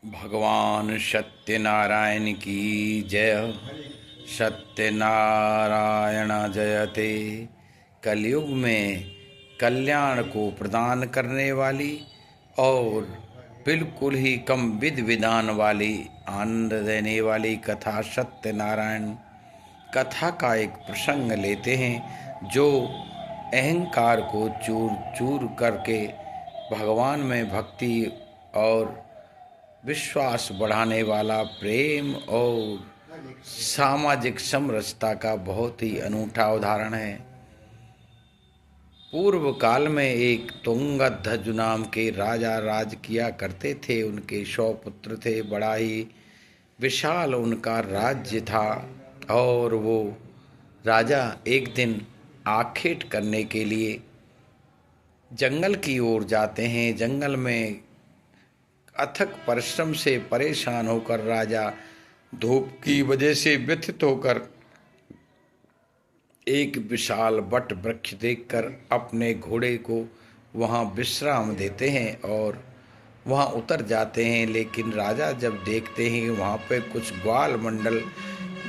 भगवान सत्यनारायण की जय। सत्यनारायण जयते। कलयुग में कल्याण को प्रदान करने वाली और बिल्कुल ही कम विधि विधान वाली आनंद देने वाली कथा सत्यनारायण कथा का एक प्रसंग लेते हैं जो अहंकार को चूर चूर करके भगवान में भक्ति और विश्वास बढ़ाने वाला प्रेम और सामाजिक समरसता का बहुत ही अनूठा उदाहरण है। पूर्व काल में एक तुंगध्वज नाम के राजा राज किया करते थे। उनके 100 पुत्र थे। बड़ा ही विशाल उनका राज्य था और वो राजा एक दिन आखेट करने के लिए जंगल की ओर जाते हैं। जंगल में अथक परिश्रम से परेशान होकर राजा धूप की वजह से व्यथित होकर एक विशाल वट वृक्ष देखकर अपने घोड़े को वहां विश्राम देते हैं और वहां उतर जाते हैं। लेकिन राजा जब देखते हैं वहां पे कुछ ग्वाल मंडल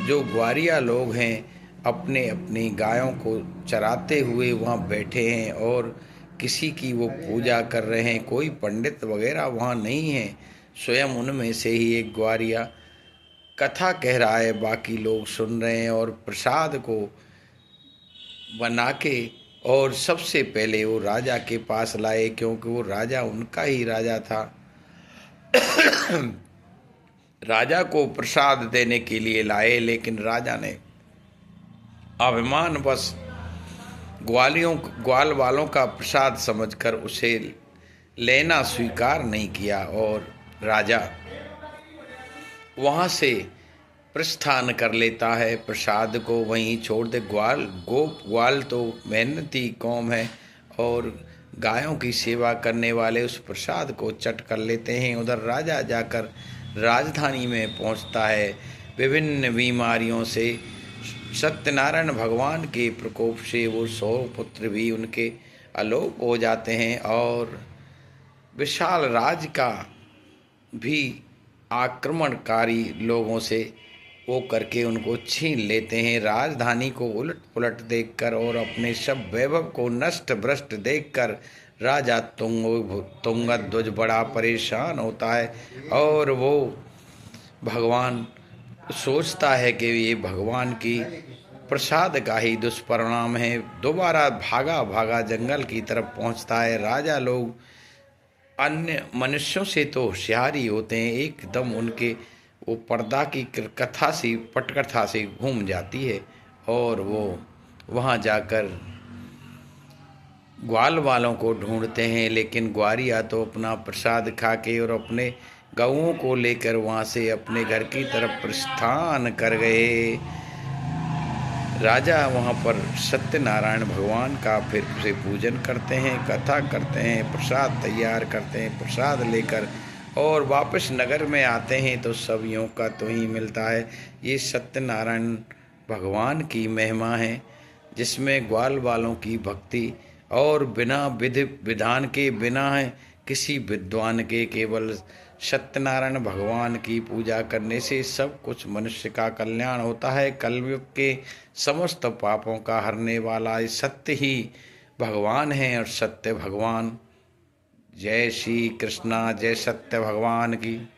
जो ग्वारिया लोग हैं अपने अपनी गायों को चराते हुए वहां बैठे हैं और किसी की वो पूजा कर रहे हैं। कोई पंडित वगैरह वहाँ नहीं है। स्वयं उनमें से ही एक ग्वारिया कथा कह रहा है, बाकी लोग सुन रहे हैं और प्रसाद को बना के और सबसे पहले वो राजा के पास लाए, क्योंकि वो राजा उनका ही राजा था। राजा को प्रसाद देने के लिए लाए, लेकिन राजा ने अभिमानवश ग्वाल वालों का प्रसाद समझकर उसे लेना स्वीकार नहीं किया और राजा वहां से प्रस्थान कर लेता है। प्रसाद को वहीं छोड़ दे। ग्वाल तो मेहनती कौम है और गायों की सेवा करने वाले उस प्रसाद को चट कर लेते हैं। उधर राजा जाकर राजधानी में पहुंचता है। विभिन्न बीमारियों से सत्यनारायण भगवान के प्रकोप से वो 100 पुत्र भी उनके अलोप हो जाते हैं और विशाल राज का भी आक्रमणकारी लोगों से वो करके उनको छीन लेते हैं। राजधानी को उलट पुलट देखकर और अपने सब वैभव को नष्ट भ्रष्ट देखकर राजा तुंगध्वज बड़ा परेशान होता है और वो भगवान सोचता है कि ये भगवान की प्रसाद का ही दुष्परिणाम है। दोबारा भागा भागा जंगल की तरफ पहुंचता है। राजा लोग अन्य मनुष्यों से तो होशियार ही होते हैं, एकदम उनके वो पर्दा की कथा सी पटकथा से घूम जाती है और वो वहाँ जाकर ग्वाल वालों को ढूंढते हैं। लेकिन ग्वारिया तो अपना प्रसाद खा के और अपने गऊओं को लेकर वहाँ से अपने घर की तरफ प्रस्थान कर गए। राजा वहाँ पर सत्यनारायण भगवान का फिर से पूजन करते हैं, कथा करते हैं, प्रसाद तैयार करते हैं। प्रसाद लेकर और वापस नगर में आते हैं तो सब यों का तो ही मिलता है। ये सत्यनारायण भगवान की महिमा है जिसमें ग्वाल वालों की भक्ति और बिना विधि विधान के, बिना है किसी विद्वान के, केवल सत्यनारायण भगवान की पूजा करने से सब कुछ मनुष्य का कल्याण होता है। कलयुग के समस्त पापों का हरने वाला सत्य ही भगवान है और सत्य भगवान। जय श्री कृष्णा, जय सत्य भगवान की।